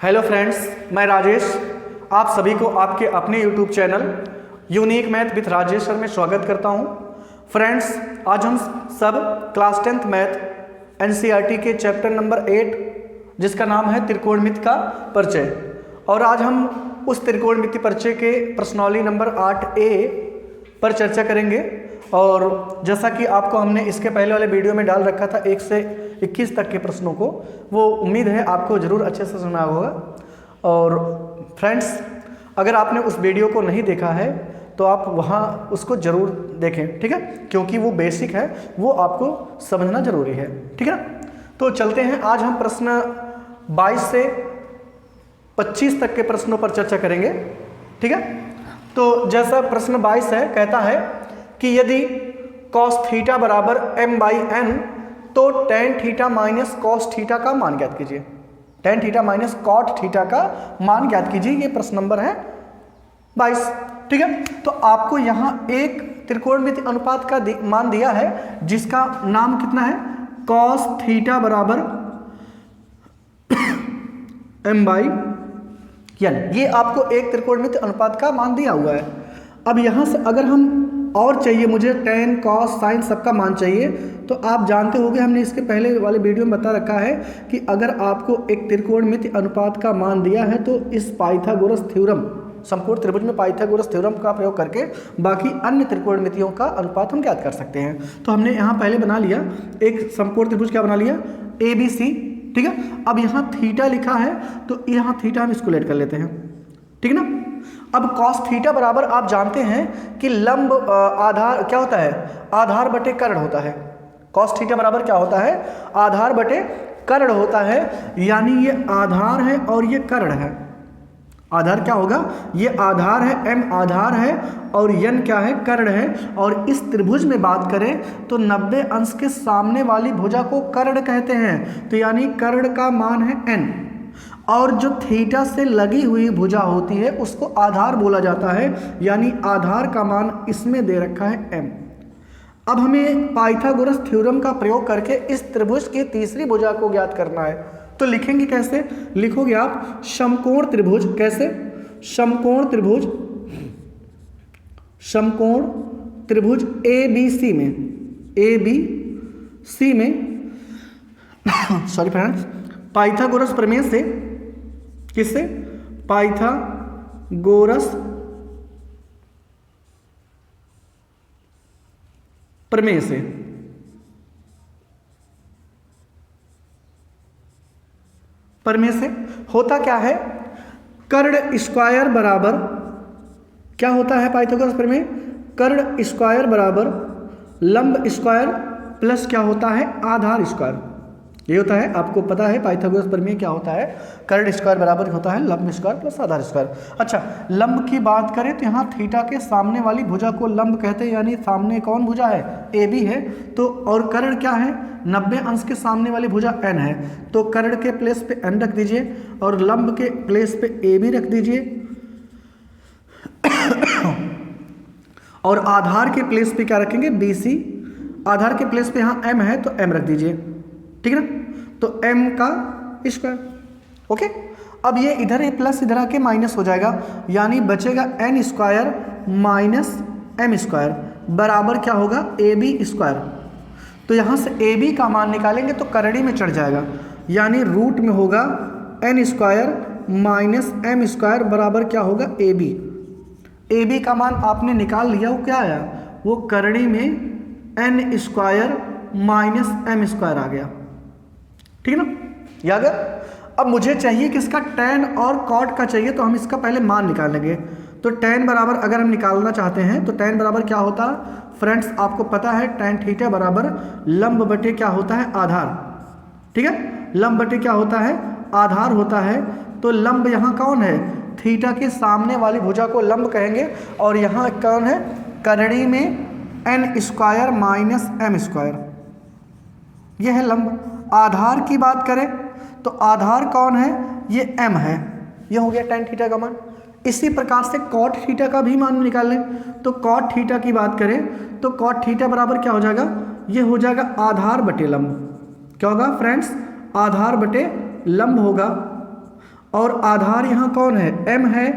Hello friends, मैं राजेश आप सभी को आपके अपने YouTube channel unique math with Rajesh sir में स्वागत करता हूं। फ्रेंड्स, आज हम सब क्लास 10th मैथ एनसीईआरटी के चैप्टर नंबर 8 जिसका नाम है त्रिकोणमिति का परिचय, और आज हम उस त्रिकोणमिति परिचय के प्रश्नावली नंबर 8A पर चर्चा करेंगे। और जैसा कि आपको हमने इसके पहले वाले वीडियो में डाल रखा था 1 से 21 तक के प्रश्नों को, वो उम्मीद है आपको ज़रूर अच्छे से सुना होगा। और फ्रेंड्स, अगर आपने उस वीडियो को नहीं देखा है तो आप वहाँ उसको ज़रूर देखें, ठीक है, क्योंकि वो बेसिक है, वो आपको समझना ज़रूरी है, ठीक है ना। तो चलते हैं, आज हम प्रश्न 22 से 25 तक के प्रश्नों पर चर्चा करेंगे, ठीक है। तो जैसा प्रश्न 22 है, कहता है कि यदि cos थीटा बराबर m/n तो tan theta minus cos theta का मान ज्ञात कीजिए। tan theta minus cot theta का मान ज्ञात कीजिए, ये प्रश्न नंबर है 22, ठीक है। तो आपको यहाँ एक त्रिकोणमिति अनुपात का मान दिया है जिसका नाम कितना है, cos थीटा बराबर m/n। ये आपको एक त्रिकोणमिति अनुपात का मान दिया हुआ है। अब यहाँ से अगर हम और चाहिए, मुझे tan cos sin सबका मान चाहिए, तो आप जानते होंगे हमने इसके पहले वाले वीडियो में बता रखा है कि अगर आपको एक त्रिकोणमिति अनुपात का मान दिया है तो इस पाइथागोरस थ्योरम, समकोण त्रिभुज में पाइथागोरस थ्योरम का प्रयोग करके बाकी अन्य त्रिकोणमितियों का अनुपात हम ज्ञात कर सकते हैं। तो हमने यहाँ पहले बना लिया एक समकोण त्रिभुज, क्या बना लिया, ABC, ठीक है। अब यहाँ थीटा लिखा है तो यहाँ थीटा हम इसको लेट कर लेते हैं, ठीक है ना। अब cos थीटा बराबर आप जानते हैं कि लंब आधार क्या होता है, आधार बटे कर्ण होता है। cos थीटा बराबर क्या होता है, आधार बटे कर्ण होता है, यानी ये आधार है और ये कर्ण है। आधार क्या होगा, ये आधार है, m आधार है और n क्या है, कर्ण है। और इस त्रिभुज में बात करें तो 90 अंश के सामने वाली भुजा को कर्ण कहते हैं, तो यानी कर्ण का मान है n, और जो थीटा से लगी हुई भुजा होती है उसको आधार बोला जाता है, यानी आधार का मान इसमें दे रखा है m। अब हमें पाइथागोरस थ्योरम का प्रयोग करके इस त्रिभुज की तीसरी भुजा को ज्ञात करना है। तो लिखेंगे कैसे, लिखोगे आप समकोण त्रिभुज, कैसे, समकोण त्रिभुज, समकोण त्रिभुज ABC में, ABC में सॉरी फ्रेंड्स, पाइथागोरस प्रमेय से, किससे, पाइथागोरस प्रमेय से, प्रमेय से होता क्या है, कर्ण स्क्वायर बराबर क्या होता है पाइथागोरस प्रमेय, कर्ण स्क्वायर बराबर लंब स्क्वायर प्लस क्या होता है, आधार स्क्वायर। ये होता है, आपको पता है पाइथागोरस प्रमेय क्या होता है, कर्ण स्क्वायर बराबर होता है लंब स्क्वायर प्लस आधार स्क्वायर। अच्छा, लंब की बात करें तो यहाँ थीटा के सामने वाली भुजा को लंब कहते हैं, यानी सामने कौन भुजा है, AB है। तो और कर्ण क्या है, 90 अंश के सामने वाली भुजा n है, तो कर्ण के प्लेस पे n रख दीजिए और लंब के प्लेस पे AB रख दीजिए, और आधार के प्लेस पे क्या रखेंगे, BC। आधार के प्लेस पे यहाँ m है तो m रख दीजिए, ठीक है ना। तो m का स्क्वायर, ओके। अब ये इधर ए प्लस इधर आके माइनस हो जाएगा, यानी बचेगा n square minus m square बराबर क्या होगा, AB स्क्वायर। तो यहाँ से AB का मान निकालेंगे तो करड़ी में चढ़ जाएगा, यानी रूट में होगा n square minus m square बराबर क्या होगा, AB। AB का मान आपने निकाल लिया, वो क्या आया, वो करड़ी में n square minus m square आ गया, ठीक है ना, याद है। अब मुझे चाहिए किसका, tan और cot का चाहिए, तो हम इसका पहले मान निकालेंगे। तो tan बराबर अगर हम निकालना चाहते हैं तो tan बराबर क्या होता है फ्रेंड्स, आपको पता है tan थीटा बराबर लंब बटे क्या होता है, आधार, ठीक है, लंब बटे क्या होता है, आधार होता है। तो लंब यहाँ कौन है, थीटा के सामने वाली भुजा को लंब कहेंगे, और यहाँ कौन है, करड़ी में n square minus m square, यह है लंब। आधार की बात करें तो आधार कौन है, ये m है, ये हो गया tan थीटा का मान। इसी प्रकार से cot थीटा का भी मान निकाल लें, तो cot थीटा की बात करें तो cot थीटा बराबर क्या हो जाएगा, ये हो जाएगा आधार बटे लंब। क्या होगा फ्रेंड्स, आधार बटे लंब होगा। और आधार यहाँ कौन है, m है,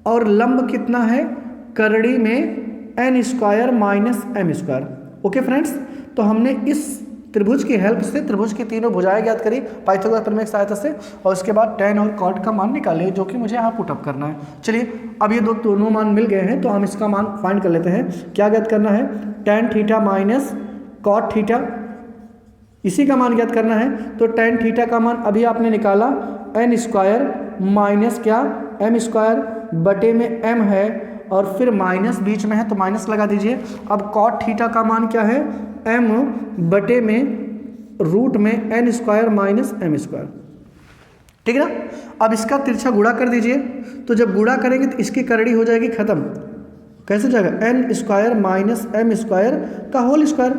और लंब कितना है, करड़ी में n square minus m square. Okay friends, तो हमने इस त्रिभुज की हेल्प से त्रिभुज की तीनों भुजाएं ज्ञात करी पाइथागोरस प्रमेय की सहायता से, और उसके बाद tan और cot का मान निकाले, जो कि मुझे यहाँ पुटअप करना है। चलिए अब ये दोनों मान मिल गए हैं, तो हम इसका मान फाइंड कर लेते हैं। क्या ज्ञात करना है, tan theta minus cot theta, इसी का मान ज्ञात करना है। तो tan थीटा का मान अभी आपने निकाला, n स्क्वायर माइनस क्या, m स्क्वायर बटे में m है, और फिर माइनस बीच में है तो माइनस लगा दीजिए। अब cot थीटा का मान क्या है, m बटे में रूट में n square minus m square, ठीक है ना। अब इसका तिरछा गुणा कर दीजिए, तो जब गुणा करेंगे तो इसकी करड़ी हो जाएगी खत्म। कैसे जाएगा, n square minus m square का होल स्क्वायर,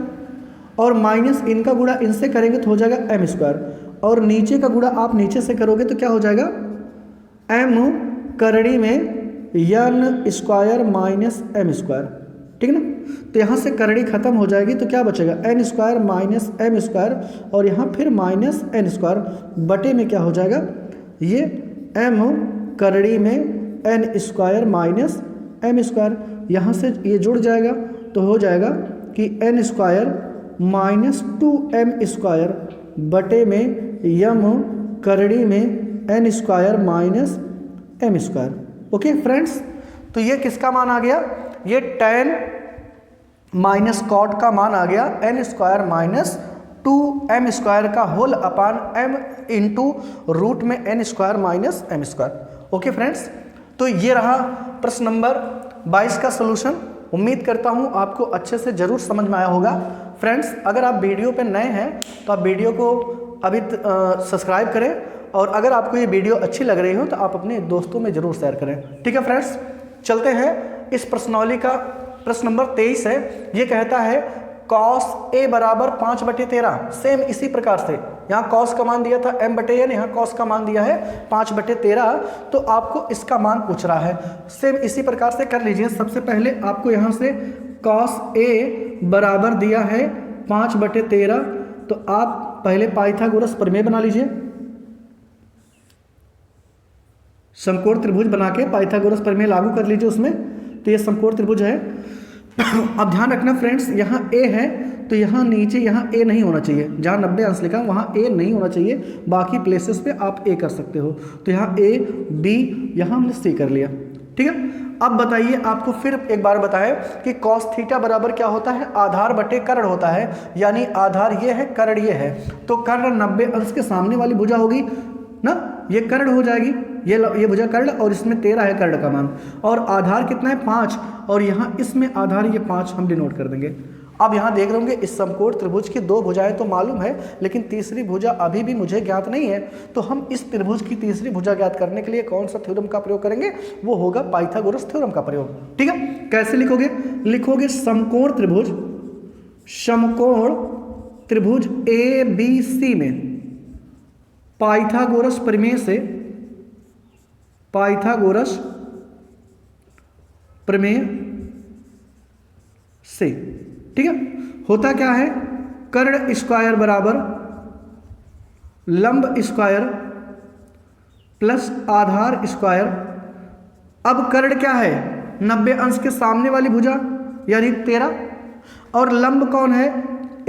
और माइनस इनका गुणा इनसे करेंगे तो हो जाएगा m स्क्वायर, और नीचे का गुणा आप नीचे से करोगे तो क्या हो जाएगा, m करड़ी में n square minus m square, ठीक है ना। तो यहाँ से करड़ी खत्म हो जाएगी, तो क्या बचेगा, n square minus m square, और यहाँ फिर माइनस n स्क्वायर बटे में क्या हो जाएगा, ये m करड़ी में n square minus m square, यहाँ से ये जुड़ जाएगा तो हो जाएगा कि n square minus 2m square बटे में यम करड़ी में n square minus m square. Okay friends, तो ये किसका मान आ गया, ये tan माइनस कॉट का मान आ गया, n square minus 2m square का whole upon m into root में n square minus m square. Okay friends, तो ये रहा प्रश्न नंबर 22 का सलूशन। उम्मीद करता हूँ आपको अच्छे से जरूर समझ में आया होगा। फ्रेंड्स, अगर आप वीडियो पे नए हैं तो आप वीडियो को अभी सब्सक्राइब करें, और अगर आपको ये वीडियो अच्छी लग रही हो तो आप अपने दोस्तों में ज़रूर शेयर करें। ठीक है फ्रेंड्स, चलते हैं इस प्रश्नावली का। प्रश्न नंबर 23 है, ये कहता है cos a बराबर 5/13। सेम इसी प्रकार से यहाँ cos का मान दिया था m/n, यहाँ cos का मान दिया है 5/13, तो आपको इसका मान पूछ रहा है। सेम इसी प्रकार से कर लीजिए। सबसे पहले आपको यहाँ से cos a बराबर दिया है 5/13, तो आप पहले पाइथागोरस प्रमेय बना लीजिए। समकोण त्रिभुज बना के पाइथागोरस प्रमेय लागू कर लीजिए उसमें। तो ये समकोण त्रिभुज है। अब ध्यान रखना फ्रेंड्स, यहाँ a है तो यहाँ नीचे यहाँ a नहीं होना चाहिए। जहाँ 90 अंश लिखा वहाँ a नहीं होना चाहिए, बाकी प्लेसेस पे आप a कर सकते हो। तो यहाँ a b, यहाँ हमने c कर लिया। ठीक है, अब बताइए, आपको फिर एक बार बताएं कि cos थीटा बराबर क्या होता है, आधार बटे कर्ण होता है। यानी आधार ये है, कर्ण ये है, तो कर्ण 90 अंश के सामने वाली भुजा होगी ना, ये कर्ण हो जाएगी, ये भुजा कर्ण, और इसमें 13 है कर्ण का मान, और आधार कितना है 5, और यहाँ इसमें आधार ये 5 हम डिनोट कर देंगे। अब यहाँ देख रहे होंगे इस समकोण त्रिभुज की 2 भुजाएं तो मालूम है, लेकिन तीसरी भुजा अभी भी मुझे ज्ञात नहीं है। तो हम इस त्रिभुज की तीसरी भुजा ज्ञात करने के लिए कौन सा थ्योरम का प्रयोग करेंगे, वो होगा पाइथागोरस थ्योरम का प्रयोग। ठीक है, कैसे लिखोगे, लिखोगे समकोण त्रिभुज ABC में पाइथागोरस प्रमेय से, ठीक है। होता क्या है, कर्ण स्क्वायर बराबर लंब स्क्वायर प्लस आधार स्क्वायर। अब कर्ण क्या है, 90 अंश के सामने वाली भुजा यानी 13, और लंब कौन है,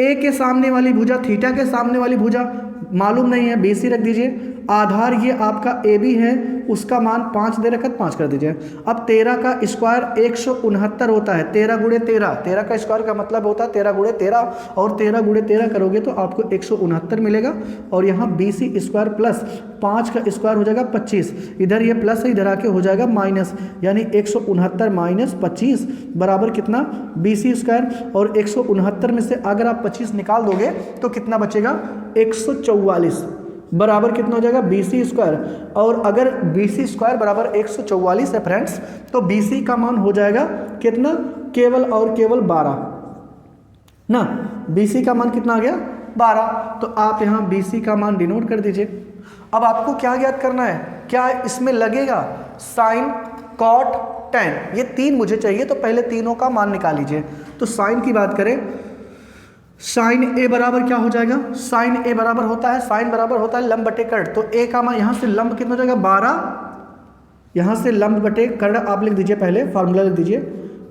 ए के सामने वाली भुजा, थीटा के सामने वाली भुजा मालूम नहीं है, BC रख दीजिए। आधार ये आपका AB है, उसका मान 5 दे रखा, 5 कर दीजिए। अब 13 का स्क्वायर 169 होता है, 13 गुणे 13, 13 का स्क्वायर का मतलब होता है 13 गुणे 13, और 13 गुणे 13 करोगे तो आपको 169 मिलेगा। और यहाँ BC स्क्वायर प्लस 5 का स्क्वायर हो जाएगा 25, इधर ये प्लस है, इधर आके हो जाएगा माइनस, यानी 169 माइनस 25 बराबर कितना, BC स्क्वायर। और 169 में से अगर आप 25 निकाल दोगे तो कितना बचेगा, 144 बराबर कितना हो जाएगा, BC स्क्वायर। और अगर BC स्क्वायर बराबर 144 है फ्रेंड्स, तो BC का मान हो जाएगा कितना, केवल और केवल 12 ना। BC का मान कितना आ गया, 12। तो आप यहाँ BC का मान डिनोट कर दीजिए। अब आपको क्या ज्ञात करना है, क्या इसमें लगेगा साइन कॉट टैन, ये 3 मुझे चाहिए, तो पहले तीनों का मान निकाल लीजिए। तो साइन की बात करें साइन ए बराबर क्या हो जाएगा, साइन ए बराबर होता है, साइन बराबर होता है लंब बटे कर्ण। तो ए का मान यहाँ से लंब कितना हो जाएगा 12, यहाँ से लंब बटे कर्ण आप लिख दीजिए, पहले फार्मूला लिख दीजिए,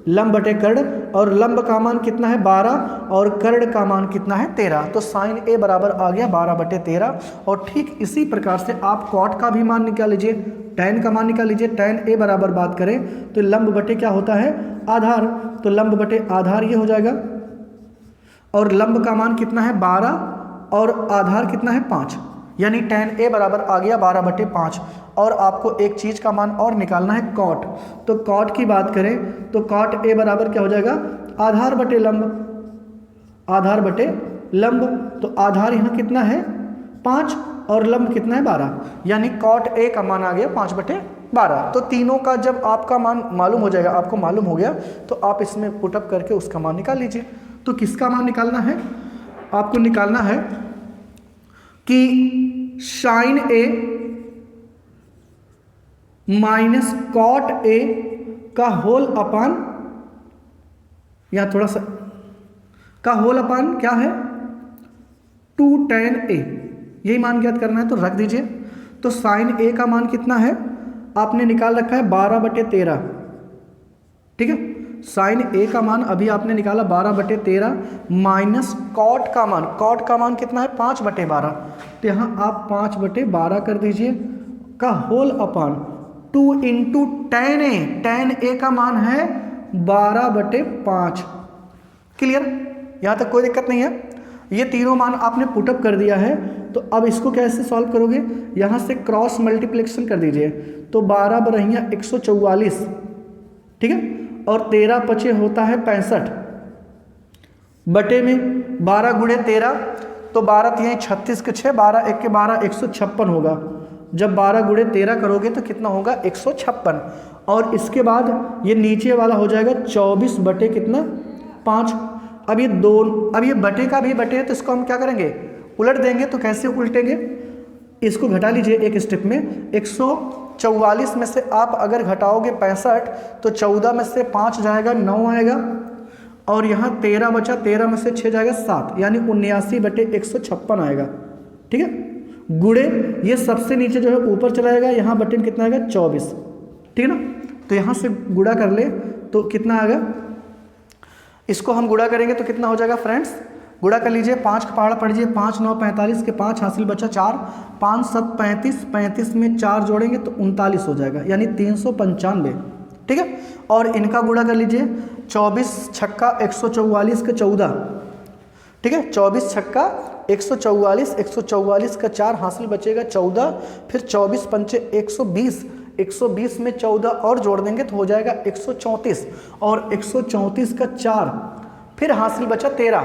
लंब बटे कर्ण, और लंब का मान कितना है 12 और कर्ण का मान कितना है 13। तो साइन ए बराबर आ गया 12/13। और ठीक इसी प्रकार से आप कॉट का भी मान निकाल लीजिए, टैन का मान निकाल लीजिए। टैन ए बराबर बात करें तो लंब बटे क्या होता है आधार, तो लंब बटे आधार ये हो जाएगा, और लंब का मान कितना है 12 और आधार कितना है 5, यानी टैन ए बराबर आ गया 12/5। और आपको एक चीज़ का मान और निकालना है कॉट। तो कॉट की बात करें तो कॉट ए बराबर क्या हो जाएगा आधार बटे लंब, आधार बटे लंब। तो आधार यहाँ कितना है 5 और लंब कितना है 12, यानी कॉट ए का मान आ गया 5/12। तो तीनों का जब आपका मान मालूम हो जाएगा, आपको मालूम हो गया, तो आप इसमें पुटअप करके उसका मान निकाल लीजिए। तो किसका मान निकालना है, आपको निकालना है कि sine A minus cot A का होल अपान, या थोड़ा सा का होल अपान क्या है 2 tan ए, यही मान ज्ञात करना है, तो रख दीजिए। तो साइन ए का मान कितना है आपने निकाल रखा है 12/13, ठीक है। साइन ए का मान अभी आपने निकाला 12/13 माइनस कॉट का मान, कॉट का मान कितना है 5/12, तो यहाँ आप 5/12 कर दीजिए का होल अपान 2 × tan ए, tan ए का मान है 12/5। क्लियर, यहाँ तक कोई दिक्कत नहीं है। ये तीनों मान आपने पुटअप कर दिया है, तो अब इसको कैसे सॉल्व करोगे, यहाँ से क्रॉस मल्टीप्लिकेशन कर दीजिए। तो 12/144, ठीक है, और 13 पचे होता है 65 बटे में 12 × 13, तो 12 3 36 के 6, 12 1 के 12 156 होगा। जब 12 × 13 करोगे तो कितना होगा 156, और इसके बाद ये नीचे वाला हो जाएगा 24 बटे कितना 5। अब ये अब ये बटे का भी बटे है, तो इसको हम क्या करेंगे उलट देंगे। तो कैसे उल्टेंगे, इसको घटा लीजिए एक स्टेप में। 144 में से आप अगर घटाओगे 65, तो 14 में से 5 जाएगा 9 आएगा, और यहाँ 13 बचा, 13 में से 6 जाएगा 7, यानी 79/156 आएगा, ठीक है। गुड़े ये सबसे नीचे जो है ऊपर चला जाएगा, यहाँ बटे में कितना आएगा 24, ठीक है ना। तो यहाँ से गुड़ा कर ले तो कितना आएगा, इसको हम गुड़ा करेंगे तो कितना हो जाएगा फ्रेंड्स, गुड़ा कर लीजिए, 5 का पहाड़ा पड़ लीजिए, 5 9 45 के 5 हासिल बचा 4, 5 7 35, 35 में 4 जोड़ेंगे तो 39 हो जाएगा, यानी 395, ठीक है। और इनका गुड़ा कर लीजिए, 24 छक्का 144 के 14, ठीक है, 24 छक्का 144, 144 का 4 हासिल बचेगा 14, फिर 24 पंचे 120, 120 में 14 और जोड़ देंगे तो हो जाएगा 134, और 134 का 4 फिर हासिल बचा 13,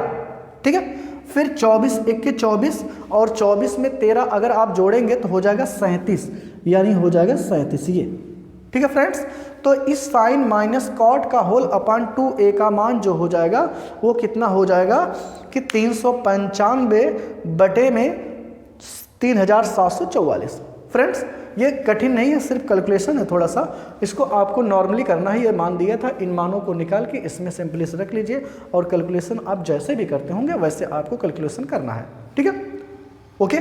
ठीक है। फिर 24 1 के 24, और 24 में 13 अगर आप जोड़ेंगे तो हो जाएगा 37, यानी हो जाएगा 37 ये, ठीक है फ्रेंड्स। तो इस साइन माइनस कॉट का होल अपान 2a का मान जो हो जाएगा वो कितना हो जाएगा कि 395 बटे में 3744। फ्रेंड्स ये कठिन नहीं है, सिर्फ कैलकुलेशन है थोड़ा सा, इसको आपको नॉर्मली करना ही, ये मान दिया था, इन मानों को निकाल के इसमें सिंपली से रख लीजिए, और कैलकुलेशन आप जैसे भी करते होंगे वैसे आपको कैलकुलेशन करना है, ठीक है। ओके,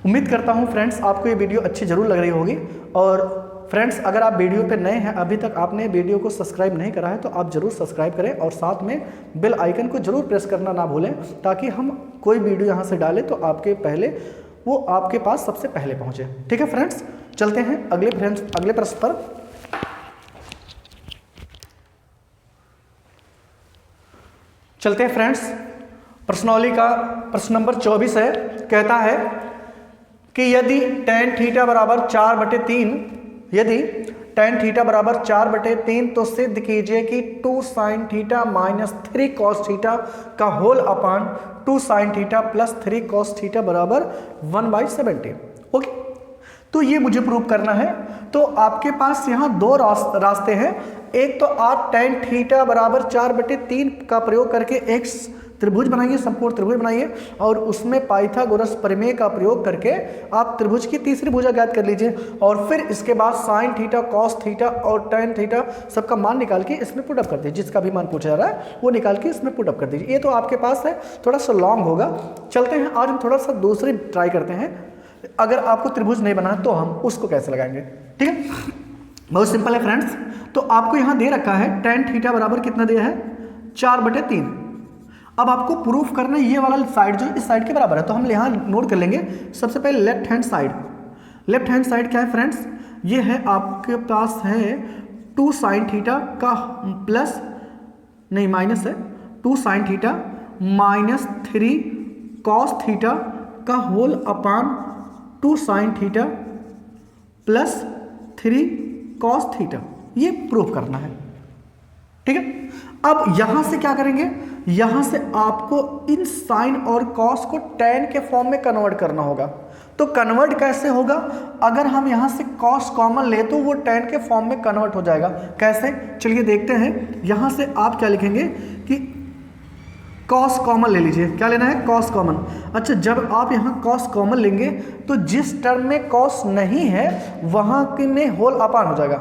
उम्मीद करता हूँ फ्रेंड्स आपको ये वीडियो अच्छी ज़रूर लग रही होगी। और फ्रेंड्स अगर आप वीडियो पे नए हैं, अभी तक आपने वीडियो को सब्सक्राइब नहीं करा है, तो आप ज़रूर सब्सक्राइब करें, और साथ में बेल आइकन को ज़रूर प्रेस करना ना भूलें, ताकि हम कोई वीडियो यहाँ से डालें तो वो आपके पास सबसे पहले पहुँचे, ठीक है फ्रेंड्स। चलते हैं अगले प्रश्न पर। चलते हैं फ्रेंड्स, प्रश्नावली का प्रश्न नंबर 24 है, कहता है कि यदि tan थीटा बराबर 4/3, यदि tan थीटा बराबर 4/3, तो सिद्ध कीजिए कि 2 sin theta minus 3 cos theta का whole upon 2 sin theta plus 3 cos theta बराबर 1/70। ओके, तो ये मुझे प्रूव करना है। तो आपके पास यहाँ दो रास्ते हैं। एक तो आप tan थीटा बराबर 4/3 का प्रयोग करके x त्रिभुज बनाइए, समकोण त्रिभुज बनाइए और उसमें पाइथागोरस प्रमेय का प्रयोग करके आप त्रिभुज की तीसरी भुजा ज्ञात कर लीजिए और फिर इसके बाद साइन थीटा, कॉस थीटा और टेन थीटा सबका मान निकाल के इसमें पुटअप कर दीजिए, जिसका भी मान पूछा जा रहा है वो निकाल के इसमें पुटअप कर दीजिए। ये तो आपके पास है, थोड़ा सा लॉन्ग होगा। चलते हैं आज हम थोड़ा सा दूसरी ट्राई करते हैं। अगर आपको त्रिभुज नहीं बना तो हम उसको कैसे लगाएंगे, ठीक है। बहुत सिंपल है फ्रेंड्स। तो आपको यहाँ दे रखा है टेन थीटा बराबर कितना दिया है 4/3। अब आपको प्रूफ करना है ये वाला साइड जो इस साइड के बराबर है, तो हम यहाँ नोट कर लेंगे। सबसे पहले left hand side. Left hand side क्या है फ्रेंड्स, ये है आपके पास है 2 साइन थीटा का प्लस नहीं माइनस है 2 sine theta minus 3 cos theta का whole upon 2 sine theta plus 3 cos theta, ये प्रूफ करना है, ठीक है। अब यहां से क्या करेंगे, यहां से आपको इन साइन और कॉस को टैन के फॉर्म में कन्वर्ट करना होगा। तो कन्वर्ट कैसे होगा, अगर हम यहां से कॉस कॉमन ले तो वो टैन के फॉर्म में कन्वर्ट हो जाएगा। कैसे, चलिए देखते हैं। यहां से आप क्या लिखेंगे कि कॉस कॉमन ले लीजिए। क्या लेना है, कॉस कॉमन। अच्छा, जब आप यहाँ कॉस कॉमन लेंगे तो जिस टर्म में कॉस नहीं है वहाँ के में होल अपान हो जाएगा।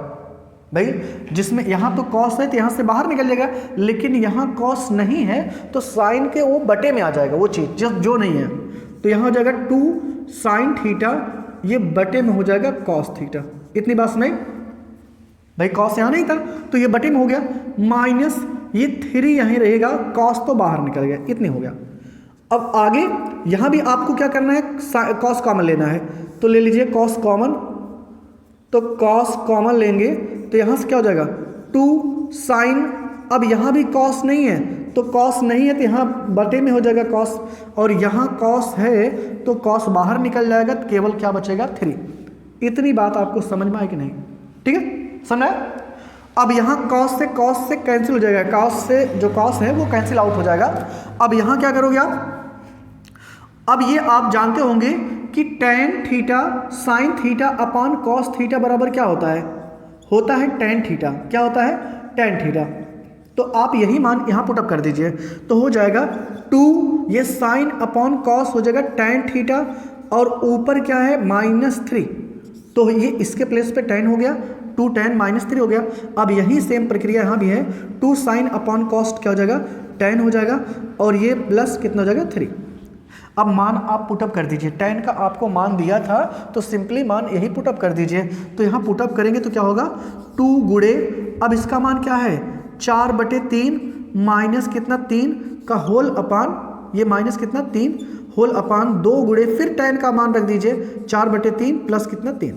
भाई जिसमें यहाँ तो कॉस है तो यहाँ से बाहर निकल जाएगा, लेकिन यहाँ कॉस नहीं है तो साइन के वो बटे में आ जाएगा वो चीज़ जो नहीं है। तो यहाँ हो जाएगा 2 साइन थीटा, ये बटे में हो जाएगा कॉस थीटा। इतनी बात नहीं भाई, कॉस यहाँ नहीं था तो ये बटे में हो गया, माइनस ये 3 यहीं रहेगा, कॉस तो बाहर निकल गया, इतनी हो गया। अब आगे यहाँ भी आपको क्या करना है, कॉस कॉमन लेना है, तो ले लीजिए कॉस कॉमन। तो कॉस कॉमन लेंगे तो यहाँ से क्या हो जाएगा 2 साइन। अब यहाँ भी कॉस नहीं है तो कॉस नहीं है तो यहाँ बटे में हो जाएगा कॉस, और यहाँ कॉस है तो कॉस बाहर निकल जाएगा, तो केवल क्या बचेगा 3। इतनी बात आपको समझ में आई कि नहीं, ठीक है, समझा। अब यहाँ कॉस से कैंसिल हो जाएगा, कॉस से जो कॉस है वो कैंसिल आउट हो जाएगा। अब यहाँ क्या करोगे आप, अब ये आप जानते होंगे कि tan theta sine theta upon cos theta बराबर क्या होता है टेन थीटा। क्या होता है, टेन थीटा। तो आप यही मान यहाँ पुटअप कर दीजिए, तो हो जाएगा 2 ये साइन अपॉन कॉस हो जाएगा टेन थीटा, और ऊपर क्या है -3, तो ये इसके प्लेस पे टेन हो गया, 2 tan -3 हो गया। अब यही सेम प्रक्रिया यहाँ भी है, 2 साइन अपॉन कॉस्ट क्या हो जाएगा 10 हो जाएगा, और ये प्लस कितना हो जाएगा 3। अब मान आप पुटअप कर दीजिए, 10 का आपको मान दिया था तो सिंपली मान यही पुटअप कर दीजिए। तो यहाँ पुटअप करेंगे तो क्या होगा 2 गुणे, अब इसका मान क्या है 4/3 माइनस कितना 3 का होल अपान, ये माइनस कितना 3 होल अपान 2 गुणे फिर 10 का मान रख दीजिए 4/3 प्लस कितना 3,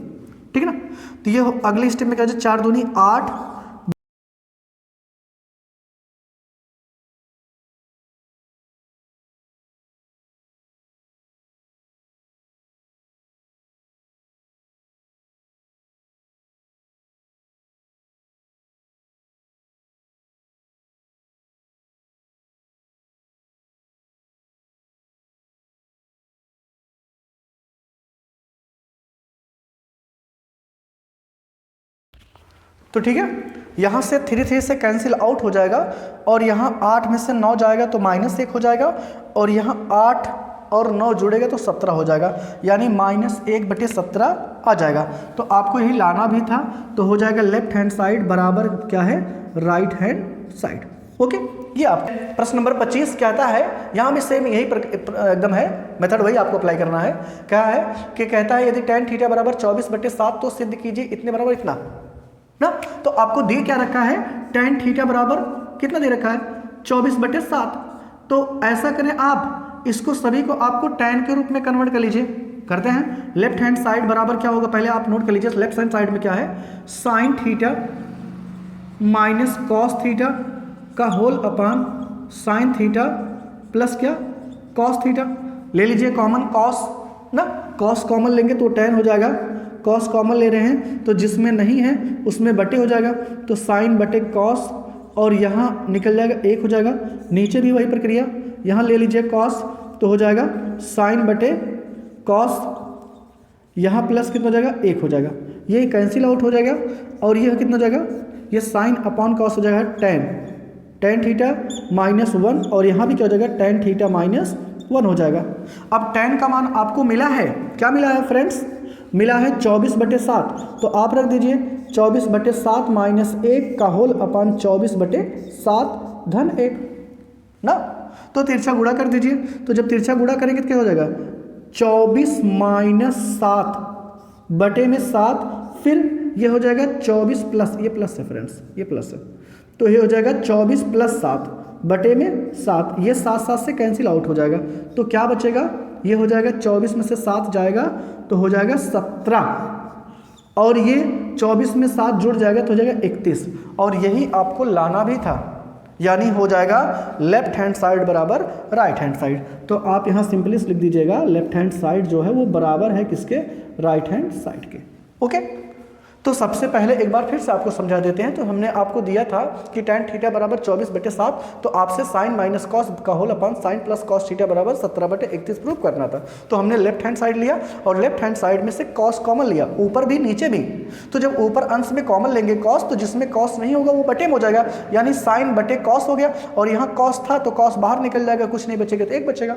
ठीक है ना। तो ये अगले स्टेप में क्या है 4 दूनी 8, तो ठीक है, यहाँ से 3 से कैंसिल आउट हो जाएगा, और यहाँ 8 में से 9 जाएगा तो -1 हो जाएगा, और यहाँ 8 और 9 जुड़ेगा तो 17 हो जाएगा, यानी -1/17 आ जाएगा। तो आपको यही लाना भी था, तो हो जाएगा लेफ्ट हैंड साइड बराबर क्या है राइट हैंड साइड। ओके, ये आप प्रश्न नंबर 25 कहता है, यहाँ भी सेम यही एकदम है मेथड, वही आपको अप्लाई करना है। क्या है कि कहता है यदि tan थीटा बराबर 24/7 तो सिद्ध कीजिए इतने बराबर इतना ना। तो आपको दे क्या रखा है, tan थीटा बराबर कितना दे रखा है 24/7। तो ऐसा करें आप इसको सभी को आपको tan के रूप में कन्वर्ट कर लीजिए। करते हैं, लेफ्ट हैंड साइड बराबर क्या होगा पहले आप नोट कर लीजिए। लेफ्ट हैंड साइड में क्या है sine theta minus cos theta का whole upon sine theta plus क्या कॉस थीटा। ले लीजिए कॉमन कॉस ना, कॉस कॉमन लेंगे तो tan हो जाएगा, कॉस कॉमन ले रहे हैं तो जिसमें नहीं है उसमें बटे हो जाएगा, तो साइन बटे कॉस, और यहाँ निकल जाएगा 1 हो जाएगा। नीचे भी वही प्रक्रिया, यहाँ ले लीजिए कॉस तो हो जाएगा साइन बटे कॉस, यहाँ प्लस कितना हो जाएगा 1 हो जाएगा, ये कैंसिल आउट हो जाएगा, और यह कितना हो जाएगा ये साइन अपॉन कॉस हो जाएगा 10, tan थीटा माइनस 1 और यहाँ भी क्या हो जाएगा tan थीटा माइनस 1 हो जाएगा। अब tan का मान आपको मिला है, क्या मिला है फ्रेंड्स, मिला है 24/7, तो आप रख दीजिए 24/7 माइनस 1 का होल अपान 24/7 धन 1 ना। तो तिरछा गुणा कर दीजिए, तो जब तिरछा गुणा करेंगे तो क्या हो जाएगा 24 माइनस 7 बटे में 7, फिर ये हो जाएगा 24 प्लस, ये प्लस है फ्रेंड्स, ये प्लस है, तो ये हो जाएगा 24 प्लस 7 बटे में 7, ये 7 से कैंसिल आउट हो जाएगा, तो क्या बचेगा, ये हो जाएगा 24 में से 7 जाएगा तो हो जाएगा 17 और ये 24 में 7 जुड़ जाएगा तो हो जाएगा 31 और यही आपको लाना भी था, यानी हो जाएगा लेफ्ट हैंड साइड बराबर राइट हैंड साइड। तो आप यहाँ सिंपली लिख दीजिएगा लेफ्ट हैंड साइड जो है वो बराबर है किसके, राइट हैंड साइड के। ओके, तो सबसे पहले एक बार फिर से आपको समझा देते हैं। तो हमने आपको दिया था कि tan थीटा बराबर 24/7, तो आपसे साइन माइनस कॉस का whole upon sine plus cos theta बराबर 17/31 प्रूव करना था। तो हमने लेफ्ट हैंड साइड लिया और लेफ्ट हैंड साइड में से कॉस कॉमन लिया, ऊपर भी नीचे भी। तो जब ऊपर अंश में कॉमन लेंगे कॉस, तो जिसमें कॉस नहीं होगा वो बटे में हो जाएगा, यानी साइन बटे कॉस हो गया, और यहाँ कॉस था तो कॉस बाहर निकल जाएगा, कुछ नहीं बचेगा तो 1 बचेगा।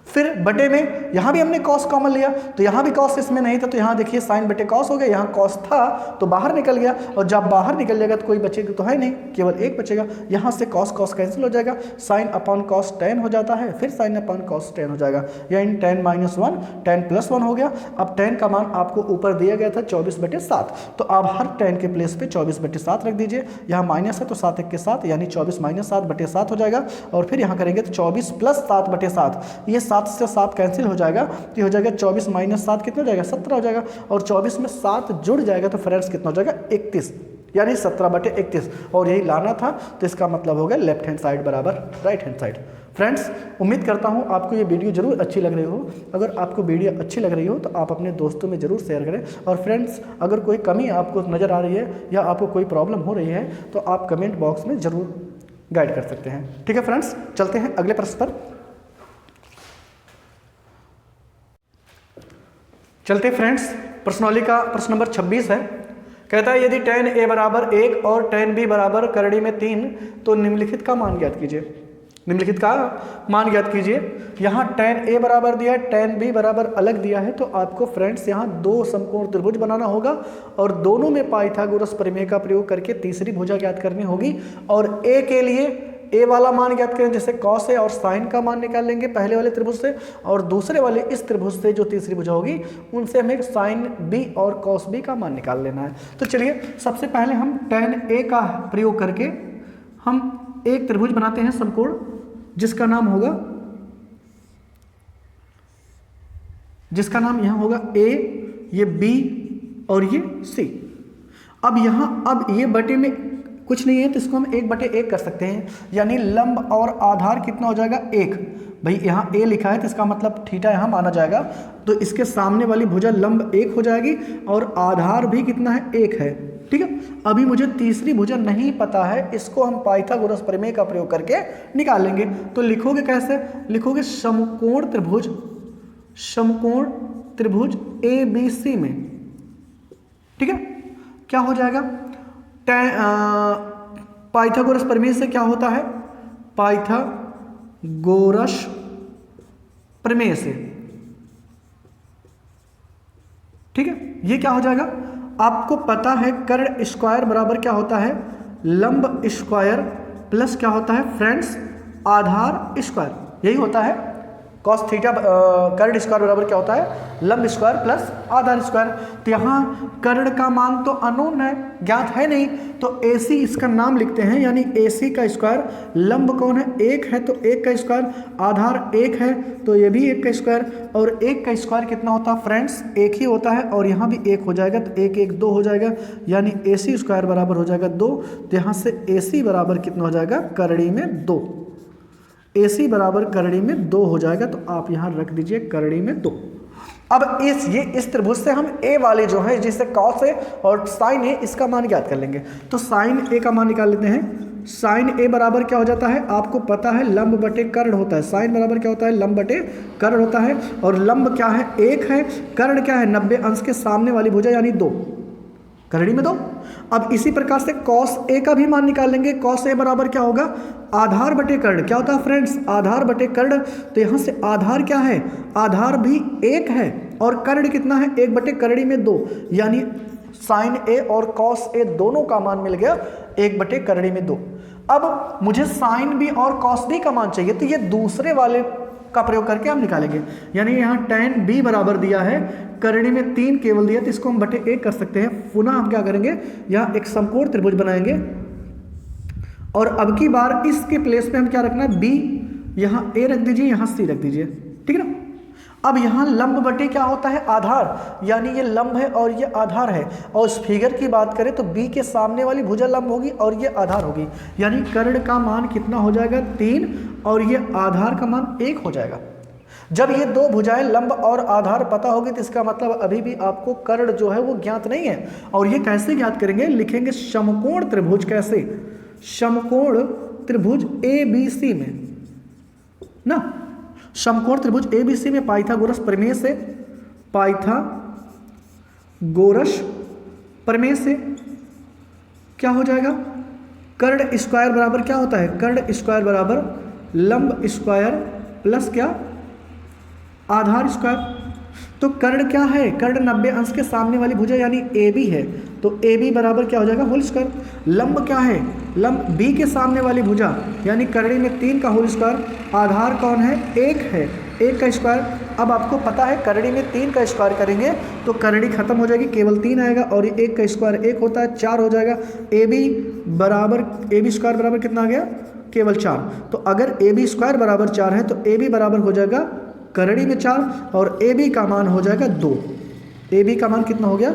फिर बटे में यहाँ भी हमने कॉस कॉमन लिया, तो यहाँ भी कॉस इसमें नहीं था, तो यहाँ देखिए साइन बटे कॉस हो गया, यहाँ कॉस था तो बाहर निकल गया, और जब बाहर निकल जाएगा तो कोई बचेगा तो है नहीं, केवल 1 बचेगा। यहाँ से कॉस कॉस कैंसिल हो जाएगा, साइन अपॉन कॉस tan हो जाता है, फिर साइन अपॉन कॉस tan हो जाएगा, यानी tan माइनस 1 tan प्लस 1 हो गया। अब tan का मान आपको ऊपर दिया गया था 24/7, तो आप हर tan के प्लेस पे 24/7 रख दीजिए, यहाँ माइनस है तो 7 1 के 7, यानी 24 माइनस 7/7 हो जाएगा, और फिर यहाँ करेंगे तो 24 प्लस 7/7, ये 7 से 7 कैंसिल हो जाएगा, तो हो जाएगा 24 माइनस 7 कितना हो जाएगा 17 हो जाएगा, और 24 में 7 जुड़ जाएगा तो फ्रेंड्स कितना हो जाएगा 31, यानी 17/31, और यही लाना था। तो इसका मतलब हो गया लेफ्ट हैंड साइड बराबर राइट हैंड साइड। फ्रेंड्स, उम्मीद करता हूँ आपको ये वीडियो जरूर अच्छी लग रही हो। अगर आपको वीडियो अच्छी लग रही हो तो आप अपने दोस्तों में ज़रूर शेयर करें, और फ्रेंड्स अगर कोई कमी आपको नज़र आ रही है या आपको कोई प्रॉब्लम हो रही है तो आप कमेंट बॉक्स में ज़रूर गाइड कर सकते हैं। ठीक है फ्रेंड्स, चलते हैं अगले प्रश्न पर। चलते फ्रेंड्स, प्रश्नावली का प्रश्न नंबर 26 है। कहता है यदि tan a बराबर 1 और tan b बराबर करड़ी में 3 तो निम्नलिखित का मान ज्ञात कीजिए। निम्नलिखित का मान ज्ञात कीजिए। यहाँ tan a बराबर दिया है, tan b बराबर अलग दिया है, तो आपको फ्रेंड्स यहाँ 2 समकोण त्रिभुज बनाना होगा और दोनों में पाइथागोरस प्रमेय का प्रयोग करके तीसरी भुजा ज्ञात करनी होगी। और a के लिए ए वाला मान ज्ञात करें, जैसे कॉस है और साइन का मान निकाल लेंगे पहले वाले त्रिभुज से, और दूसरे वाले इस त्रिभुज से जो तीसरी भुजा होगी उनसे हमें साइन बी और कॉस बी का मान निकाल लेना है। तो चलिए सबसे पहले हम tan ए का प्रयोग करके हम एक त्रिभुज बनाते हैं समकोण, जिसका नाम होगा, जिसका नाम यहाँ होगा ए, ये बी और ये सी। अब यहाँ अब ये बटे में कुछ नहीं है तो इसको हम 1/1 कर सकते हैं, यानी लंब और आधार कितना हो जाएगा 1। भाई यहाँ a लिखा है तो इसका मतलब थीटा यहाँ माना जाएगा, तो इसके सामने वाली भुजा लंब 1 हो जाएगी और आधार भी कितना है 1 है। ठीक है, अभी मुझे तीसरी भुजा नहीं पता है, इसको हम पाइथागोरस प्रमेय का प्रयोग करके निकाल लेंगे। तो लिखोगे कैसे, लिखोगे समकोण त्रिभुज, समकोण त्रिभुज ABC में। ठीक है, क्या हो जाएगा, पाइथागोरस प्रमेय से क्या होता है, पाइथागोरस प्रमेय से। ठीक है, ये क्या हो जाएगा, आपको पता है कर्ण स्क्वायर बराबर क्या होता है, लंब स्क्वायर प्लस क्या होता है फ्रेंड्स, आधार स्क्वायर, यही होता है। कॉस थीटा कर्ण स्क्वायर बराबर क्या होता है, लंब स्क्वायर प्लस आधार स्क्वायर। तो यहाँ कर्ण का मान तो अननोन है, ज्ञात है नहीं, तो AC इसका नाम लिखते हैं, यानी AC का स्क्वायर। लंब कौन है, 1 है तो 1 का स्क्वायर, आधार 1 है तो ये भी 1 का स्क्वायर, और 1 का स्क्वायर कितना होता है फ्रेंड्स, 1 ही होता है, और यहाँ भी 1 हो जाएगा, तो 1 1 2 हो जाएगा, यानी AC स्क्वायर बराबर हो जाएगा 2। तो यहाँ से AC बराबर कितना हो जाएगा, करड़ी में 2, AC बराबर करड़ी में 2 हो जाएगा, तो आप यहाँ रख दीजिए करड़ी में 2। अब इस त्रिभुज से हम A वाले जो है, जिससे कॉस है और साइन है, इसका मान ज्ञात कर लेंगे। तो साइन A का मान निकाल लेते हैं। साइन A बराबर क्या हो जाता है, आपको पता है लंब बटे कर्ण होता है, साइन बराबर क्या होता है, लंब बटे कर्ण होता है, और लंब क्या है 1 है, कर्ण क्या है 90 अंश के सामने वाली भुजा यानी 2। करड़ी में 2। अब इसी प्रकार से कॉस ए का भी मान निकाल लेंगे। कॉस ए बराबर क्या होगा, आधार बटे कर्ण। क्या होता है फ्रेंड्स, आधार बटे कर्ण। तो यहाँ से आधार क्या है, आधार भी 1 है और कर्ण कितना है, 1 बटे करड़ी में 2, यानी साइन ए और कॉस ए दोनों का मान मिल गया 1 बटे करड़ी में 2। अब मुझे साइन बी और कॉस बी का मान चाहिए, तो ये दूसरे वाले का प्रयोग करके हम निकालेंगे। यानी यहाँ tan b बराबर दिया है, करड़ी में 3 केवल दिया, तो इसको हम बटे 1 कर सकते हैं। पुनः हम क्या करेंगे, यहाँ एक समकोण त्रिभुज बनाएंगे और अब की बार इसके प्लेस पे हम क्या रखना है, b, यहाँ a रख दीजिए, यहाँ c रख दीजिए, ठीक है ना। अब यहाँ लंब बटे क्या होता है, आधार, यानी ये लंब है और ये आधार है। और इस फिगर की बात करें तो b के सामने वाली भुजा लंब होगी और ये आधार होगी, यानी कर्ण का मान कितना हो जाएगा, 3, और ये आधार का मान 1 हो जाएगा। जब ये दो भुजाएं लंब और आधार पता होगी तो इसका मतलब अभी भी आपको कर्ण जो है वो ज्ञात नहीं है। और ये कैसे ज्ञात करेंगे, लिखेंगे समकोण त्रिभुज। कैसे, समकोण त्रिभुज ABC में ना, समकोण त्रिभुज ABC में पाइथागोरस प्रमेय से, पाइथागोरस प्रमेय से क्या हो जाएगा, कर्ण स्क्वायर बराबर क्या होता है, कर्ण स्क्वायर बराबर लंब स्क्वायर प्लस क्या, आधार स्क्वायर। तो कर्ण क्या है, कर्ण 90 अंश के सामने वाली भुजा यानी AB है, तो AB बराबर क्या हो जाएगा, होल स्क्वायर। लंब क्या है, लंब B के सामने वाली भुजा यानी करड़ी में 3 का होल स्क्वायर। आधार कौन है, 1 है, 1 का स्क्वायर। अब आपको पता है करड़ी में 3 का स्क्वायर करेंगे तो करड़ी खत्म हो जाएगी, केवल 3 आएगा और 1 का स्क्वायर 1 होता है, 4 हो जाएगा। AB स्क्वायर बराबर कितना आ गया, केवल 4। तो अगर AB स्क्वायर बराबर 4 है तो AB बराबर हो जाएगा करड़ी में 4 और AB का मान हो जाएगा 2। AB का मान कितना हो गया,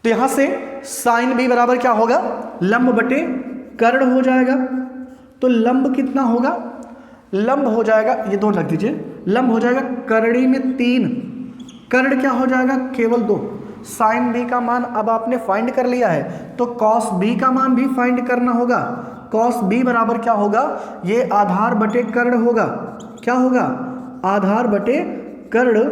तो यहां से साइन B बराबर क्या होगा, लंब बटे कर्ण हो जाएगा। तो लंब कितना होगा, लंब हो जाएगा, ये 2 रख दीजिए, लंब हो जाएगा करड़ी में 3, कर्ण क्या हो जाएगा, केवल 2। साइन B का मान अब आपने फाइंड कर लिया है, तो कॉस B का मान भी फाइंड करना होगा। कॉस B बराबर क्या होगा, ये आधार बटे कर्ण होगा। क्या होगा, आधार बटे कर्ण,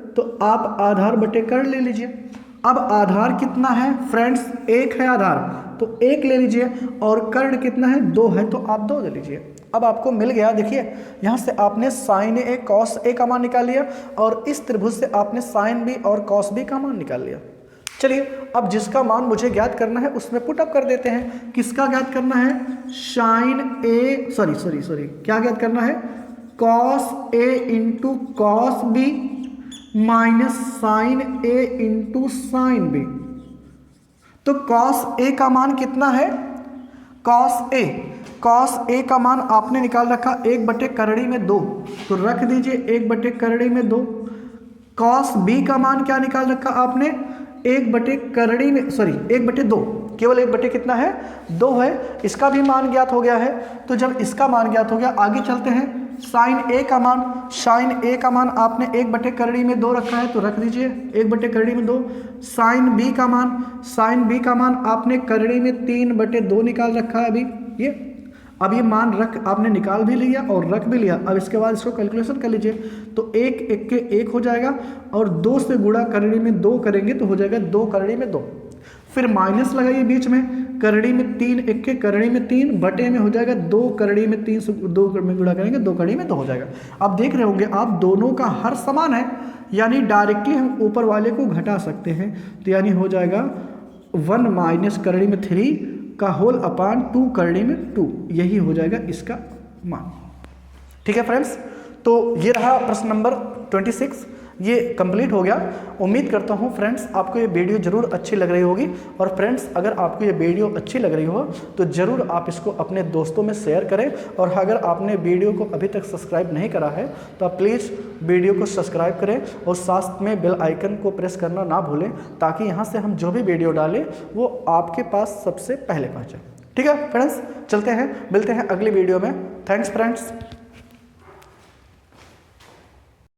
तो आप आधार बटे कर्ण ले लीजिए। अब आधार कितना है फ्रेंड्स, 1 है आधार, तो 1 ले लीजिए, और कर्ण कितना है, 2 है, तो आप 2 ले लीजिए। अब आपको मिल गया, देखिए यहाँ से आपने साइन ए कॉस ए का मान निकाल लिया और इस त्रिभुज से आपने साइन बी और कॉस बी का मान निकाल लिया। चलिए अब जिसका मान मुझे ज्ञात करना है उसमें पुट अप कर देते हैं। किसका ज्ञात करना है, साइन ए, सॉरी क्या ज्ञात करना है, cos A into cos B minus sine A into sine B. तो कॉस ए का मान कितना है, कॉस ए का मान आपने निकाल रखा 1 बटे करड़ी में 2, तो रख दीजिए 1 बटे करड़ी में 2। कॉस बी का मान क्या निकाल रखा आपने, 1 बटे करड़ी में 1 बटे 2, केवल 1 बटे कितना है, 2 है। इसका भी मान ज्ञात हो गया है। तो जब इसका मान ज्ञात हो गया, आगे चलते हैं। साइन ए का मान आपने 1 बटे करड़ी में 2 रखा है, तो रख दीजिए 1 बटे करड़ी में 2। साइन बी का मान आपने करड़ी में 3 बटे 2 निकाल रखा है अभी। अब ये मान आपने निकाल भी लिया और रख भी लिया। अब इसके बाद इसको कैलकुलेशन कर लीजिए, तो 1 1 के 1 हो जाएगा और 2 से गुणा करड़ी में 2 करेंगे तो हो जाएगा 2 करड़ी में 2। फिर माइनस लगाइए बीच में, करड़ी में 3 1 के करड़ी में 3 बटे में हो जाएगा 2 करड़ी में 3 से 2 में गुणा करेंगे 2 करड़ी में 2 हो जाएगा। अब देख रहे होंगे आप दोनों का हर समान है, यानी डायरेक्टली हम ऊपर वाले को घटा सकते हैं। तो यानी हो जाएगा 1 माइनस करड़ी में 3 का होल अपान 2 करड़ी में 2, यही हो जाएगा इसका मान। ठीक है फ्रेंड्स, तो ये रहा प्रश्न नंबर 26, ये कंप्लीट हो गया। उम्मीद करता हूँ फ्रेंड्स आपको ये वीडियो ज़रूर अच्छी लग रही होगी। और फ्रेंड्स अगर आपको ये वीडियो अच्छी लग रही हो तो ज़रूर आप इसको अपने दोस्तों में शेयर करें। और अगर आपने वीडियो को अभी तक सब्सक्राइब नहीं करा है तो आप प्लीज़ वीडियो को सब्सक्राइब करें और साथ में बेल आइकन को प्रेस करना ना भूलें, ताकि यहाँ से हम जो भी वीडियो डालें वो आपके पास सबसे पहले पहुँचे। ठीक है फ्रेंड्स, चलते हैं, मिलते हैं अगली वीडियो में। Thanks friends.